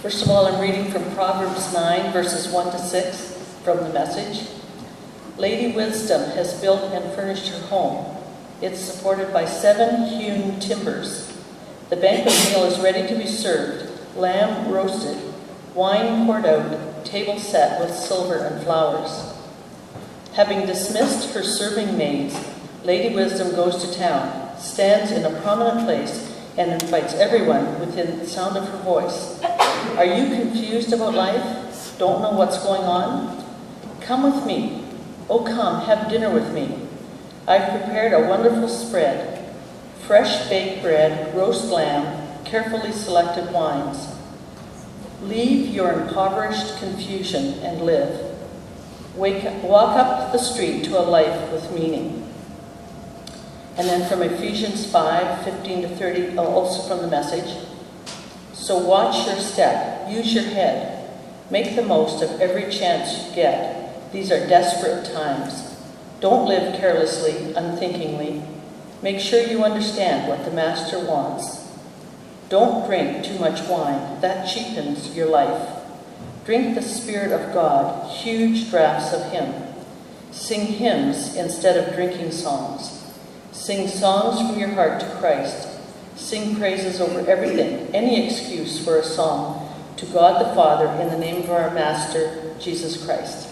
First of all, I'm reading from Proverbs 9, verses 1 to 6 from the Message. Lady Wisdom has built and furnished her home. It's supported by 7 hewn timbers. The banquet meal is ready to be served, lamb roasted, wine poured out, table set with silver and flowers. Having dismissed her serving maids, Lady Wisdom goes to town, stands in a prominent place, and invites everyone within the sound of her voice. Are you confused about life? Don't know what's going on? Come with me. Oh, come, have dinner with me. I've prepared a wonderful spread. Fresh baked bread, roast lamb, carefully selected wines. Leave your impoverished confusion and live. Walk up the street to a life with meaning. And then from Ephesians 5, 15 to 30, also from the Message. So watch your step, use your head, make the most of every chance you get. These are desperate times. Don't live carelessly, unthinkingly. Make sure you understand what the Master wants. Don't drink too much wine, that cheapens your life. Drink the Spirit of God, huge draughts of Him. Sing hymns instead of drinking songs. Sing songs from your heart to Christ. Sing praises over everything, any excuse for a song, to God the Father in the name of our Master, Jesus Christ.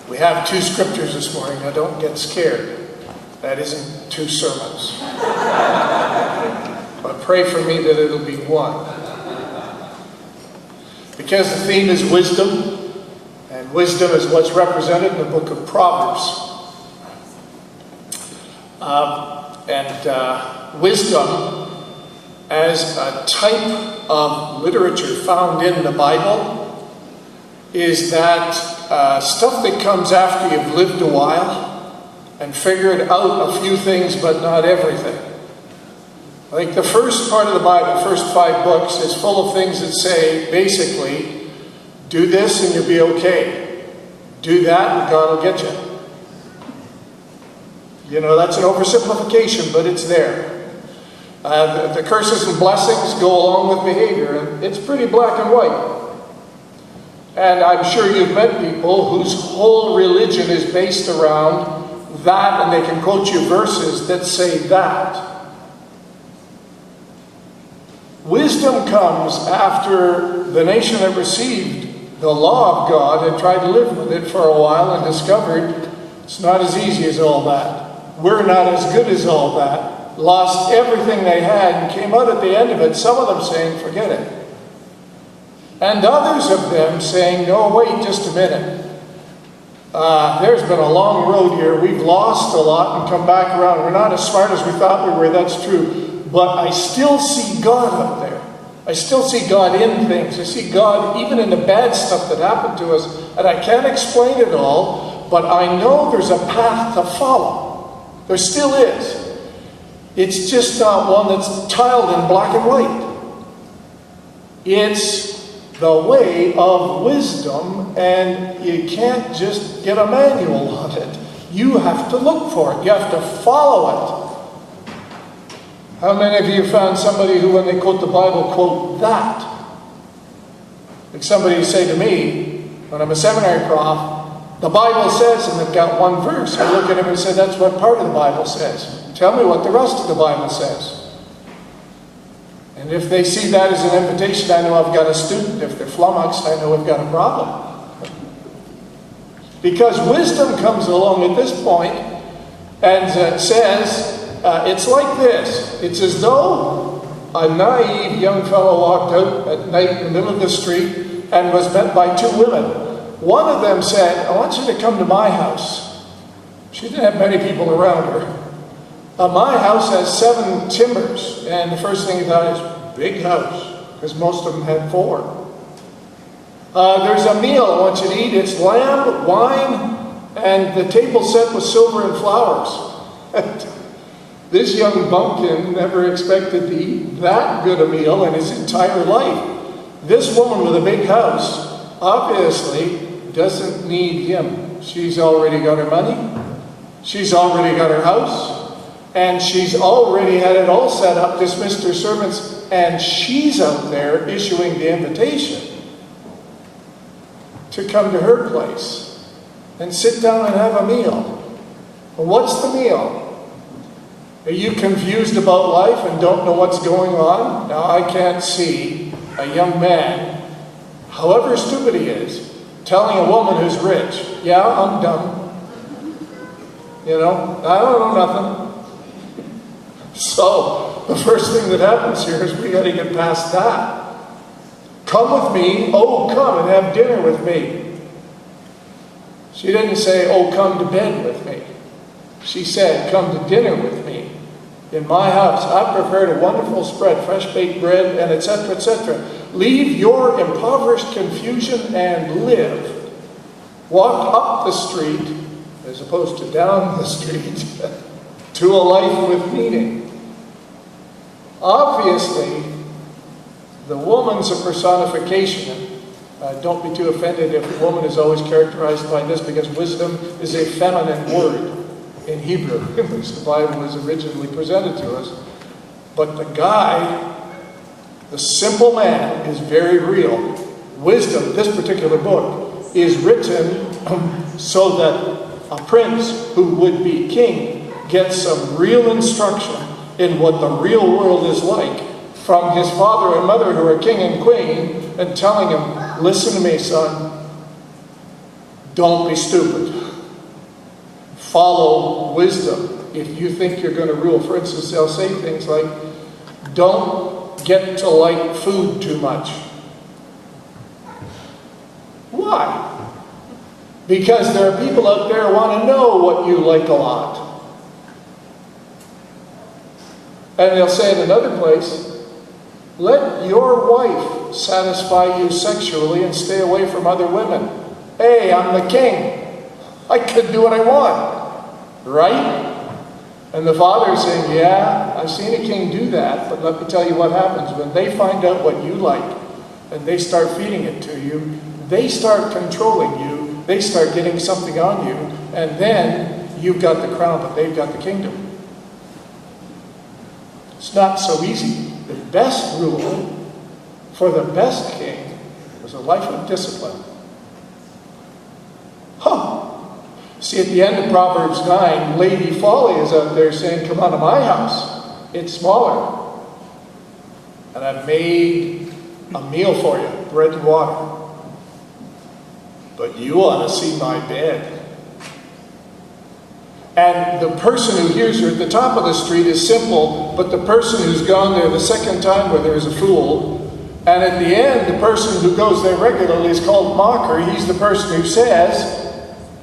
We have 2 scriptures this morning. Now don't get scared. That isn't 2 sermons. But pray for me that it'll be 1. Because the theme is wisdom. And wisdom is what's represented in the book of Proverbs. Wisdom as a type of literature found in the Bible is that stuff that comes after you've lived a while and figured out a few things but not everything. I think the first part of the Bible, the first 5 books, is full of things that say, basically, do this and you'll be okay. Do that and God will get you. You know, that's an oversimplification, but it's there. The curses and blessings go along with behavior, and it's pretty black and white. And I'm sure you've met people whose whole religion is based around that, and they can quote you verses that say that. Wisdom comes after the nation that received the law of God and tried to live with it for a while and discovered it's not as easy as all that. We're not as good as all that. Lost everything they had and came out at the end of it, some of them saying, forget it. And others of them saying, no, wait just a minute. There's been a long road here. We've lost a lot and come back around. We're not as smart as we thought we were, that's true. But I still see God up there. I still see God in things. I see God even in the bad stuff that happened to us. And I can't explain it all, but I know there's a path to follow. There still is. It's just not one that's tiled in black and white. It's the way of wisdom, and you can't just get a manual on it. You have to look for it. You have to follow it. How many of you found somebody who, when they quote the Bible, quote that? Like somebody say to me, when I'm a seminary prof, the Bible says, and they've got one verse. I look at him and say, that's what part of the Bible says. Tell me what the rest of the Bible says. And if they see that as an invitation, I know I've got a student. If they're flummoxed, I know I've got a problem. Because wisdom comes along at this point and says, it's like this. It's as though a naive young fellow walked out at night in the middle of the street and was met by 2 women. One of them said, I want you to come to my house. She didn't have many people around her. My house has 7 timbers. And the first thing he thought is, big house, because most of them had 4. There's a meal I want you to eat. It's lamb, wine, and the table set with silver and flowers. This young bumpkin never expected to eat that good a meal in his entire life. This woman with a big house obviously doesn't need him. She's already got her money. She's already got her house. And she's already had it all set up, dismissed her servants, and she's out there issuing the invitation to come to her place and sit down and have a meal. Well, what's the meal? Are you confused about life and don't know what's going on? Now, I can't see a young man, however stupid he is, telling a woman who's rich, yeah, I'm dumb. You know, I don't know nothing. So, the first thing that happens here is we got to get past that. Come with me. Oh, come and have dinner with me. She didn't say, oh, come to bed with me. She said, come to dinner with me. In my house, I've prepared a wonderful spread, fresh baked bread, and etc., etc. Leave your impoverished confusion and live. Walk up the street, as opposed to down the street, to a life with meaning. Obviously, the woman's a personification. Don't be too offended if a woman is always characterized by this, because wisdom is a feminine word in Hebrew, which the Bible was originally presented to us. But the guy, the simple man, is very real. Wisdom, this particular book, is written so that a prince who would be king gets some real instruction in what the real world is like from his father and mother who are king and queen, and telling him, listen to me, son, don't be stupid. Follow wisdom if you think you're going to rule. For instance, they'll say things like, don't get to like food too much. Why? Because there are people out there who want to know what you like a lot. And they'll say in another place, let your wife satisfy you sexually and stay away from other women. Hey, I'm the king. I can do what I want. Right? And the father is saying, yeah, I've seen a king do that, but let me tell you what happens. When they find out what you like, and they start feeding it to you, they start controlling you, they start getting something on you, and then you've got the crown, but they've got the kingdom. It's not so easy. The best rule for the best king was a life of discipline. See, at the end of Proverbs 9, Lady Folly is out there saying, come on to my house. It's smaller. And I've made a meal for you, bread and water. But you ought to see my bed. And the person who hears her at the top of the street is simple, but the person who's gone there the second time with her is a fool. And at the end, the person who goes there regularly is called mocker. He's the person who says,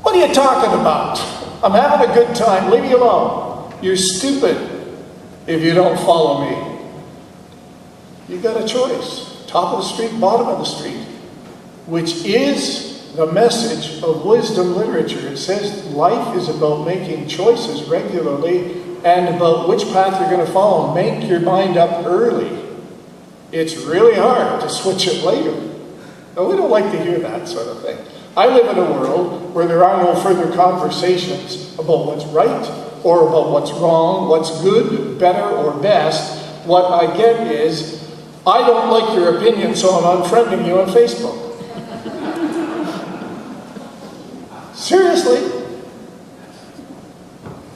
what are you talking about? I'm having a good time. Leave me alone. You're stupid if you don't follow me. You got a choice. Top of the street, bottom of the street. Which is the message of wisdom literature. It says life is about making choices regularly and about which path you're going to follow. Make your mind up early. It's really hard to switch it later. Now, we don't like to hear that sort of thing. I live in a world where there are no further conversations about what's right or about what's wrong, what's good, better, or best. What I get is, I don't like your opinion, so I'm unfriending you on Facebook. Seriously.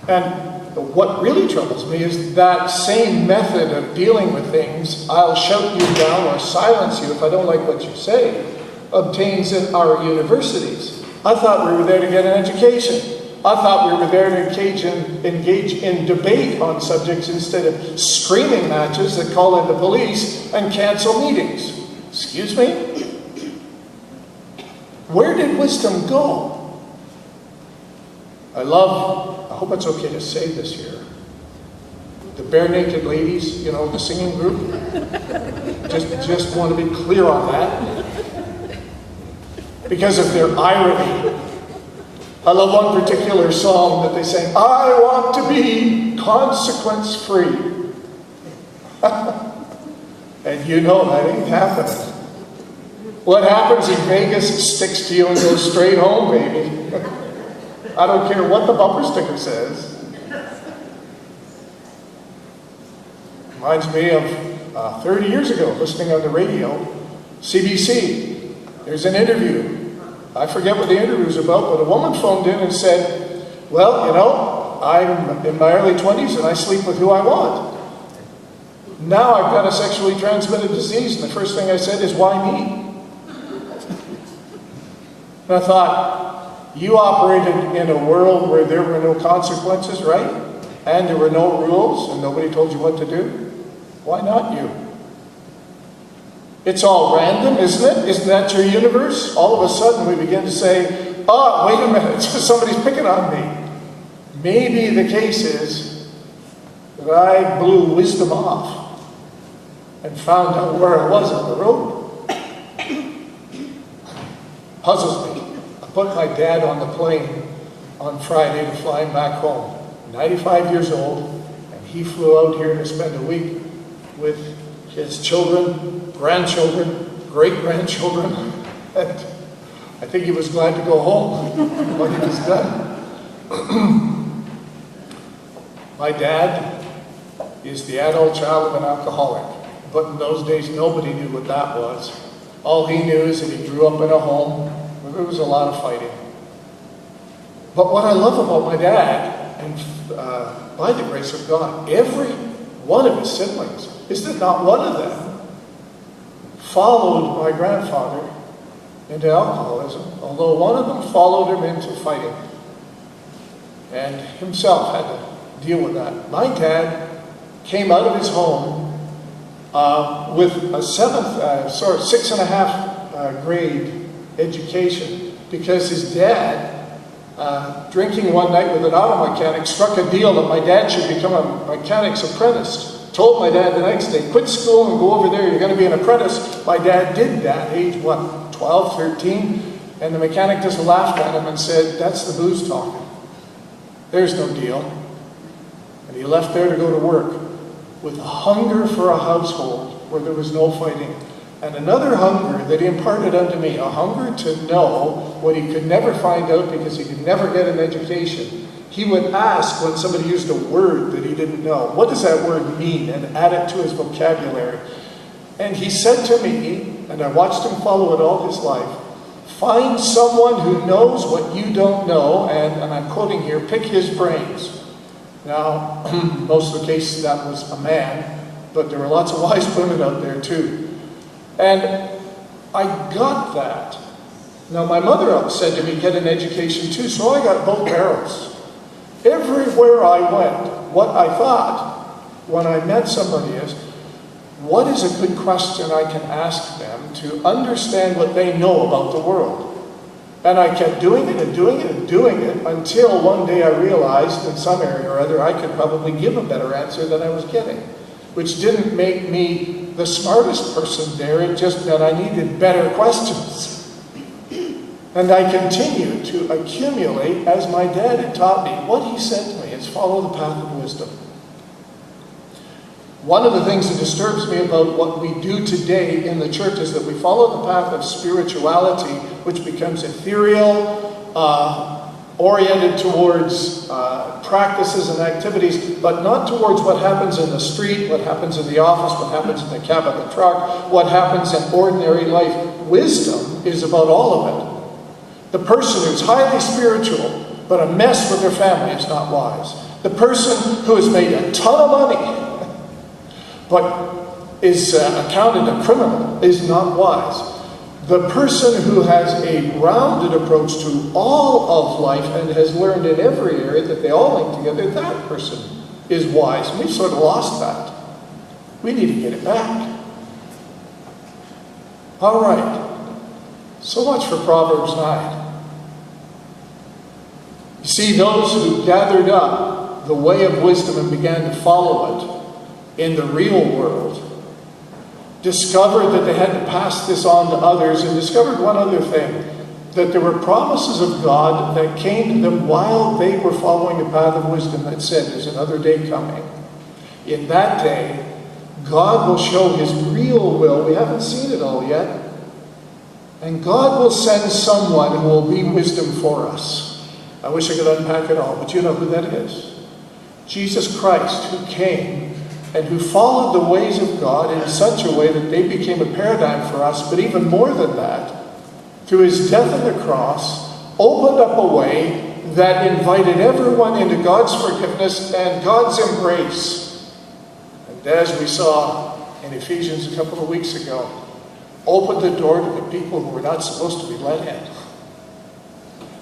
And what really troubles me is that same method of dealing with things, I'll shout you down or silence you if I don't like what you say, obtains in our universities. I thought we were there to get an education. I thought we were there to engage in debate on subjects instead of screaming matches that call in the police and cancel meetings. Excuse me? Where did wisdom go? I hope it's okay to say this here, the Bare Naked Ladies, you know, the singing group. Just want to be clear on that. Because of their irony. I love one particular song that they sang, I want to be consequence-free. And you know that ain't happening. What happens in Vegas sticks to you and goes straight home, baby. I don't care what the bumper sticker says. Reminds me of 30 years ago, listening on the radio, CBC. There's an interview. I forget what the interview was about, but a woman phoned in and said, well, you know, I'm in my early 20s and I sleep with who I want. Now I've got a sexually transmitted disease, and the first thing I said is, why me? And I thought, you operated in a world where there were no consequences, right? And there were no rules, and nobody told you what to do. Why not you? It's all random, isn't it? Isn't that your universe? All of a sudden we begin to say, oh, wait a minute, somebody's picking on me. Maybe the case is that I blew wisdom off and found out where I was on the road. Puzzles me. I put my dad on the plane on Friday to fly him back home. 95 years old, and he flew out here to spend a week with his children, grandchildren, great-grandchildren, and I think he was glad to go home when he was done. My dad is the adult child of an alcoholic. But in those days, nobody knew what that was. All he knew is that he grew up in a home where there was a lot of fighting. But what I love about my dad, and by the grace of God, every one of his siblings, is that not one of them followed my grandfather into alcoholism, although one of them followed him into fighting and himself had to deal with that. My dad came out of his home with a 6.5 grade education, because his dad, drinking one night with an auto mechanic, struck a deal that my dad should become a mechanic's apprentice. Told my dad the next day, quit school and go over there, you're going to be an apprentice. My dad did that, age 12, 13, and the mechanic just laughed at him and said, that's the booze talking. There's no deal. And he left there to go to work, with a hunger for a household where there was no fighting. And another hunger that he imparted unto me, a hunger to know what he could never find out because he could never get an education. He would ask when somebody used a word that he didn't know, what does that word mean? And add it to his vocabulary. And he said to me, and I watched him follow it all his life, find someone who knows what you don't know, and I'm quoting here, pick his brains. Now, most of the cases that was a man, but there were lots of wise women out there too. And I got that. Now, my mother said to me, get an education too, so I got both barrels. Everywhere I went, what I thought when I met somebody is, what is a good question I can ask them to understand what they know about the world? And I kept doing it and doing it and doing it until one day I realized in some area or other I could probably give a better answer than I was getting, which didn't make me the smartest person there, it just meant I needed better questions. And I continued to accumulate, as my dad had taught me. What he said to me is follow the path of wisdom. One of the things that disturbs me about what we do today in the church is that we follow the path of spirituality, which becomes ethereal, oriented towards practices and activities, but not towards what happens in the street, what happens in the office, what happens in the cab of the truck, what happens in ordinary life. Wisdom is about all of it. The person who's highly spiritual, but a mess with their family is not wise. The person who has made a ton of money, but is accounted a criminal, is not wise. The person who has a rounded approach to all of life and has learned in every area that they all link together, that person is wise. And we've sort of lost that. We need to get it back. All right. So much for Proverbs 9. You see, those who gathered up the way of wisdom and began to follow it in the real world discovered that they had to pass this on to others, and discovered one other thing, that there were promises of God that came to them while they were following the path of wisdom that said there's another day coming. In that day, God will show his real will. We haven't seen it all yet. And God will send someone who will be wisdom for us. I wish I could unpack it all, but you know who that is. Jesus Christ, who came and who followed the ways of God in such a way that they became a paradigm for us, but even more than that, through his death on the cross, opened up a way that invited everyone into God's forgiveness and God's embrace. And as we saw in Ephesians a couple of weeks ago, opened the door to the people who were not supposed to be let in.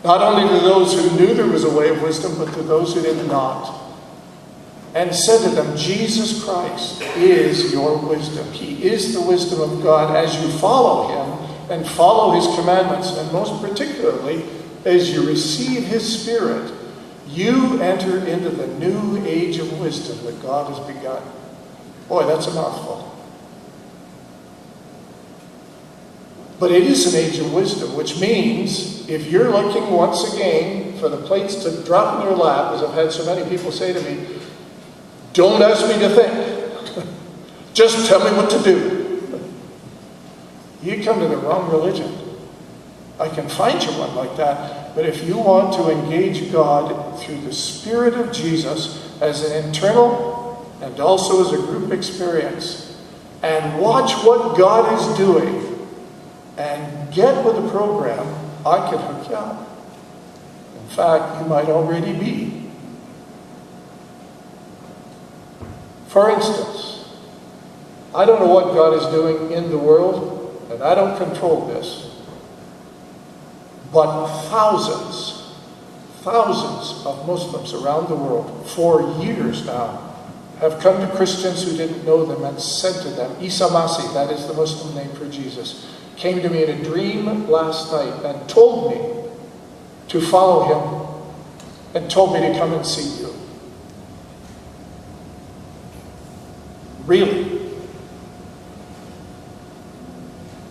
Not only to those who knew there was a way of wisdom, but to those who did not. And said to them, Jesus Christ is your wisdom. He is the wisdom of God as you follow him and follow his commandments. And most particularly, as you receive his Spirit, you enter into the new age of wisdom that God has begun. Boy, that's a mouthful. But it is an age of wisdom, which means if you're looking once again for the plates to drop in your lap, as I've had so many people say to me, don't ask me to think. Just tell me what to do. You come to the wrong religion. I can find you one like that. But if you want to engage God through the Spirit of Jesus as an internal and also as a group experience, and watch what God is doing, and get with the program, I can hook you up. In fact, you might already be. For instance, I don't know what God is doing in the world, and I don't control this, but thousands of Muslims around the world for years now have come to Christians who didn't know them and said to them, Isa Masih, that is the Muslim name for Jesus, came to me in a dream last night and told me to follow him and told me to come and see you. Really?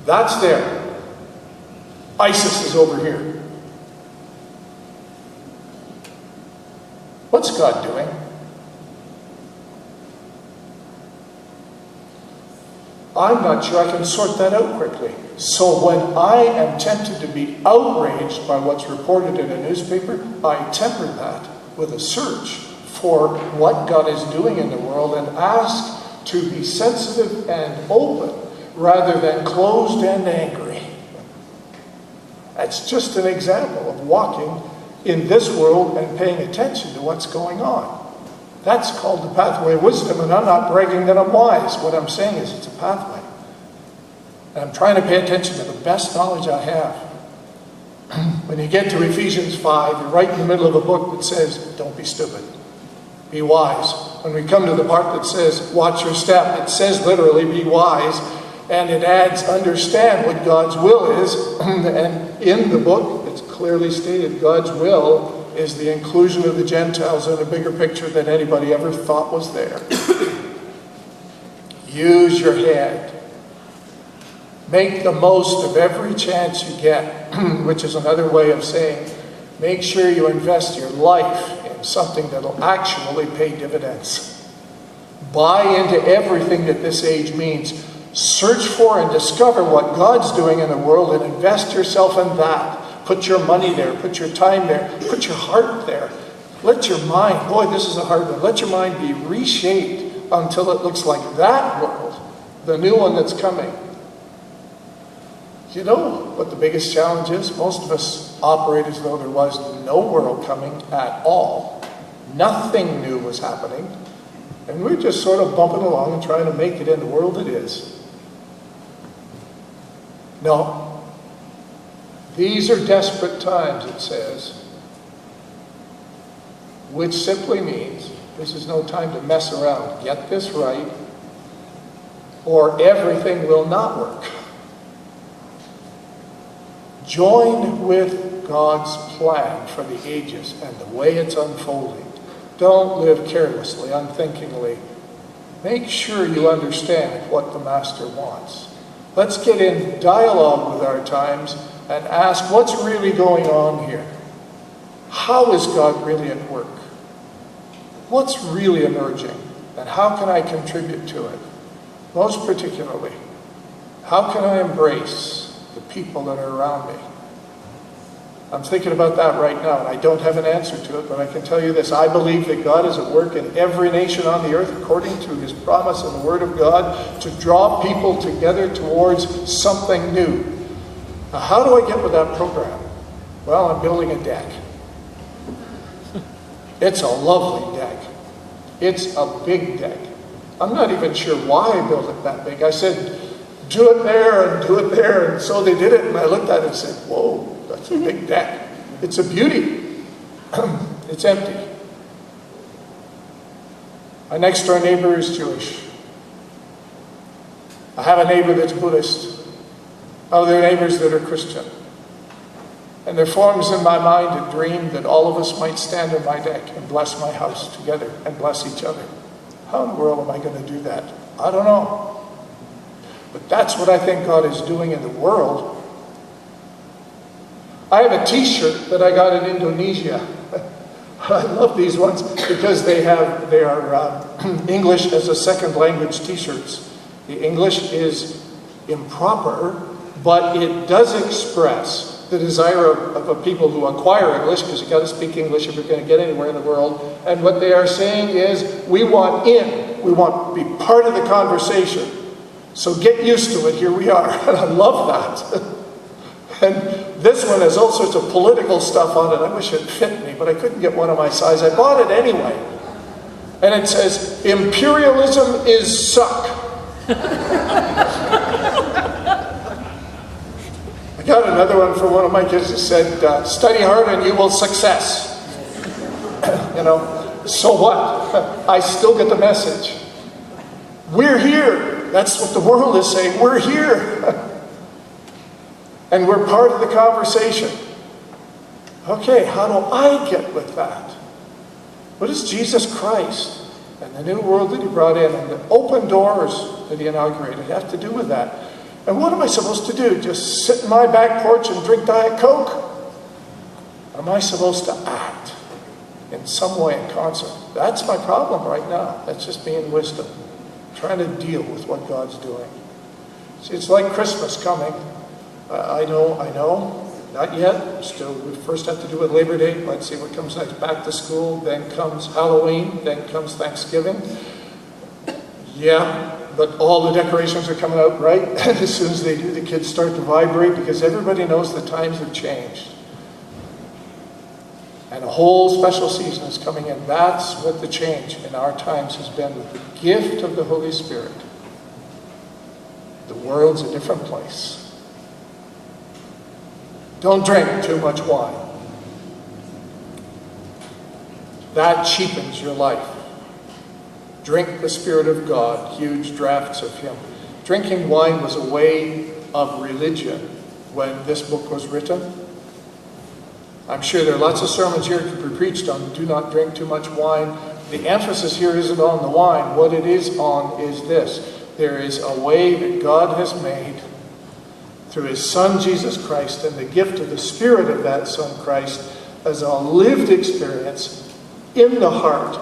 That's there. ISIS is over here. What's God doing? I'm not sure I can sort that out quickly. So when I am tempted to be outraged by what's reported in a newspaper, I temper that with a search for what God is doing in the world and ask to be sensitive and open rather than closed and angry. That's just an example of walking in this world and paying attention to what's going on. That's called the pathway of wisdom, and I'm not bragging that I'm wise. What I'm saying is it's a pathway. And I'm trying to pay attention to the best knowledge I have. When you get to Ephesians 5, you're right in the middle of a book that says, don't be stupid. Be wise. When we come to the part that says, watch your step, it says literally, be wise. And it adds, understand what God's will is. And in the book, it's clearly stated, God's will is the inclusion of the Gentiles in a bigger picture than anybody ever thought was there. Use your head. Make the most of every chance you get, which is another way of saying, make sure you invest your life in something that will actually pay dividends. Buy into everything that this age means. Search for and discover what God's doing in the world and invest yourself in that. Put your money there, put your time there, put your heart there. Let your mind, boy, this is a hard one, let your mind be reshaped until it looks like that world, the new one that's coming. You know what the biggest challenge is? Most of us operate as though there was no world coming at all. Nothing new was happening. And we're just sort of bumping along and trying to make it in the world it is. No. These are desperate times, it says, which simply means this is no time to mess around. Get this right, or everything will not work. Join with God's plan for the ages and the way it's unfolding. Don't live carelessly, unthinkingly. Make sure you understand what the Master wants. Let's get in dialogue with our times and ask what's really going on here. How is God really at work? What's really emerging? And how can I contribute to it? Most particularly, how can I embrace the people that are around me? I'm thinking about that right now, and I don't have an answer to it, but I can tell you this. I believe that God is at work in every nation on the earth according to his promise and the word of God to draw people together towards something new. Now, how do I get with that program? Well, I'm building a deck. It's a lovely deck. It's a big deck. I'm not even sure why I built it that big. I said, do it there and do it there. And so they did it, and I looked at it and said, whoa, that's a big deck. It's a beauty. It's empty. My next door neighbor is Jewish. I have a neighbor that's Buddhist. Other neighbors that are Christian. And there forms in my mind a dream that all of us might stand on my deck and bless my house together and bless each other. How in the world am I going to do that? I don't know. But that's what I think God is doing in the world. I have a t-shirt that I got in Indonesia. I love these ones because they are English as a second language t-shirts. The English is improper, but it does express the desire of people who acquire English, because you've got to speak English if you're going to get anywhere in the world. And what they are saying is, we want in. We want to be part of the conversation. So get used to it. Here we are. And I love that. And this one has all sorts of political stuff on it. I wish it fit me, but I couldn't get one of my size. I bought it anyway. And it says, imperialism is suck. I got another one from one of my kids that said, study hard and you will success. So what? I still get the message. We're here. That's what the world is saying. We're here. And we're part of the conversation. Okay, how do I get with that? What is Jesus Christ and the new world that he brought in and the open doors that he inaugurated have to do with that? And what am I supposed to do? Just sit in my back porch and drink Diet Coke? Or am I supposed to act in some way in concert? That's my problem right now. That's just being wisdom. Trying to deal with what God's doing. See, it's like Christmas coming. I know. Not yet. Still, we first have to do with Labor Day. Let's see what comes next. Back to school. Then comes Halloween. Then comes Thanksgiving. Yeah. But all the decorations are coming out right. And as soon as they do, the kids start to vibrate because everybody knows the times have changed. And a whole special season is coming in. That's what the change in our times has been with the gift of the Holy Spirit. The world's a different place. Don't drink too much wine. That cheapens your life. Drink the Spirit of God, huge drafts of him. Drinking wine was a way of religion when this book was written. I'm sure there are lots of sermons here to be preached on do not drink too much wine. The emphasis here isn't on the wine. What it is on is this. There is a way that God has made through his Son Jesus Christ and the gift of the Spirit of that Son Christ as a lived experience in the heart,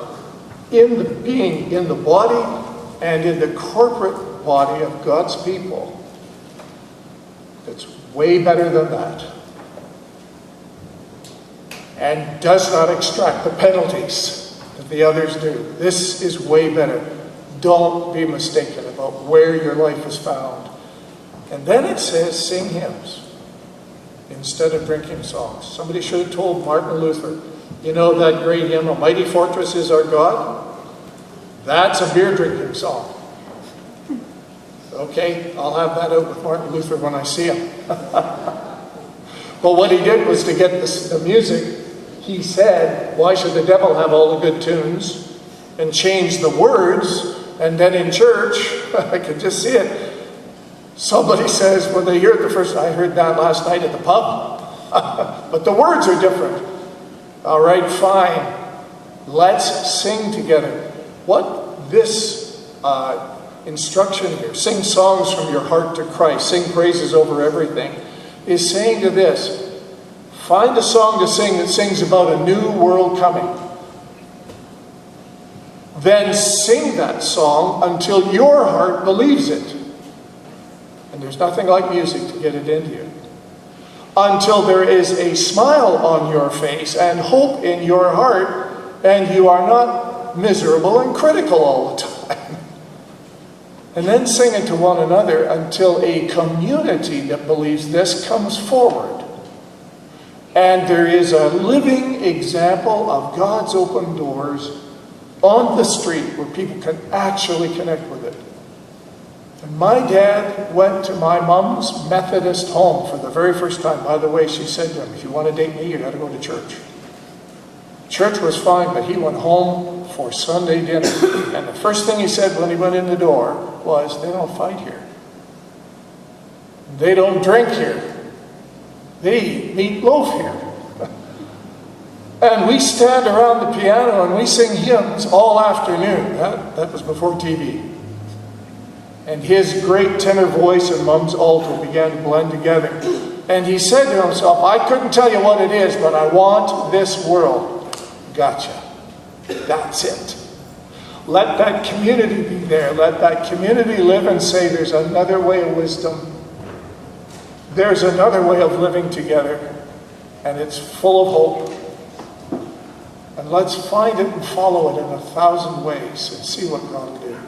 in the being, in the body, and in the corporate body of God's people. It's way better than that. And does not extract the penalties that the others do. This is way better. Don't be mistaken about where your life is found. And then it says, sing hymns instead of drinking songs. Somebody should have told Martin Luther, you know that great hymn, A Mighty Fortress is Our God? That's a beer drinking song. Okay, I'll have that out with Martin Luther when I see him. But what he did was to get the music. He said, why should the devil have all the good tunes? And change the words. And then in church, I could just see it. Somebody says, when they hear it the first, I heard that last night at the pub. But the words are different. All right, fine. Let's sing together. What this instruction here, sing songs from your heart to Christ, sing praises over everything, is saying to this, find a song to sing that sings about a new world coming. Then sing that song until your heart believes it. And there's nothing like music to get it into you. until there is a smile on your face and hope in your heart, and you are not miserable and critical all the time. And then sing it to one another until a community that believes this comes forward. And there is a living example of God's open doors on the street where people can actually connect with it. And my dad went to my mom's Methodist home for the very first time. By the way, she said to him, if you want to date me, you got to go to church. Church was fine, but he went home for Sunday dinner. And the first thing he said when he went in the door was, they don't fight here. They don't drink here. They eat meatloaf here. And we stand around the piano and we sing hymns all afternoon. That was before TV. And his great tenor voice and Mom's alto began to blend together. And he said to himself, I couldn't tell you what it is, but I want this world. Gotcha. That's it. Let that community be there. Let that community live and say there's another way of wisdom. There's another way of living together. And it's full of hope. And let's find it and follow it in 1,000 ways and see what God will do.